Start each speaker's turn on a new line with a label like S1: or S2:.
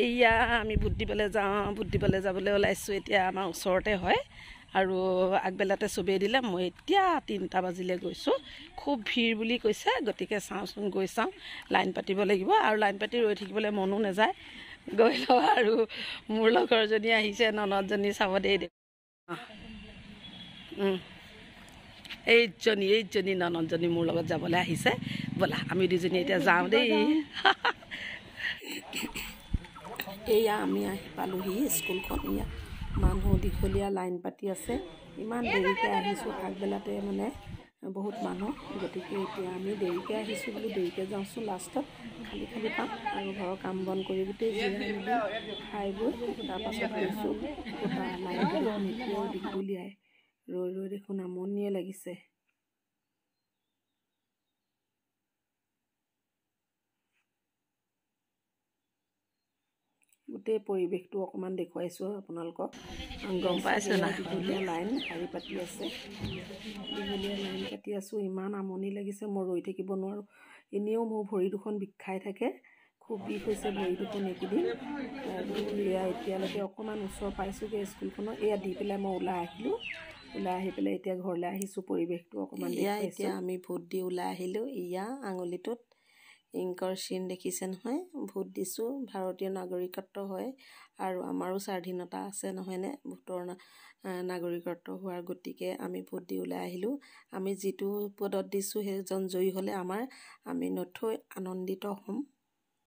S1: এইয়া আমি ভোট দিবলৈ যাওঁ ভোট দিবলৈ যাবলৈ ওলাইছোঁ এতিয়া আমাৰ ওচৰতে হয় আৰু আগবেলাতে চবেই দিলে মই এতিয়া 3টা বাজিলে গৈছোঁ খুব ভিৰ বুলি কৈছে গতিকে চাওঁচোন গৈ চাওঁ লাইন পাতিব লাগিব আৰু লাইন পাতি ৰৈ থাকিবলৈ মনো নাযায় গৈ লওঁ আৰু মোৰ লগৰজনী আহিছে ননদজনী চাব দেই এইজনী ননদজনী মোৰ লগত যাবলৈ আহিছে ব'লা আমি দুজনী এতিয়া যাওঁ দেই এয়া আমি আহি পালোহি স্কুলখন এয়া মানুহ দীঘলীয়া লাইন পাতি আছে ইমান দেৰিকৈ আহিছোঁ আগবেলাতে মানে বহুত মানুহ গতিকে এতিয়া আমি দেৰিকৈ আহিছোঁ বুলি দেৰিকৈ যাওঁচোন লাষ্টত খালী পাম আৰু ঘৰৰ কাম বন কৰি গোটেই জিৰাই মেলি খাই বৈ তাৰপাছত গৈছোঁ লাইনটো দেখোন এতিয়াও দীঘলীয়াই ৰৈ দেখোন আমনিয়ে লাগিছে গোটেই পৰিৱেশটো অকণমান দেখুৱাইছোঁ আপোনালোকক গম পাইছোঁ না দীঘলীয়া লাইন শাৰী পাতি আছে দীঘলীয়া লাইন পাতি আছোঁ ইমান আমনি লাগিছে মই ৰৈ থাকিব নোৱাৰোঁ এনেও মোৰ ভৰি দুখন বিষাই থাকে খুব বিষ হৈছে ভৰি দুখন এইকেইদিন আৰু এয়া এতিয়ালৈকে অকণমান ওচৰ পাইছোঁগৈ স্কুলখনৰ এয়া দি পেলাই মই ওলাই আহি পেলাই এতিয়া ঘৰলৈ আহিছোঁ পৰিৱেশটো অকণমান এতিয়া আমি ভোট দি ওলাই আহিলোঁ এয়া আঙুলিটোত ইংকৰ চিন দেখিছে নহয় ভোট দিছোঁ ভাৰতীয় নাগৰিকত্ব হয় আৰু আমাৰো স্বাধীনতা আছে নহয়নে ভোটৰ নাগৰিকত্ব হোৱাৰ গতিকে আমি ভোট দি ওলাই আহিলোঁ আমি যিটো পদত দিছোঁ সেইজন জয়ী হ'লে আমি নথৈ আনন্দিত হ'ম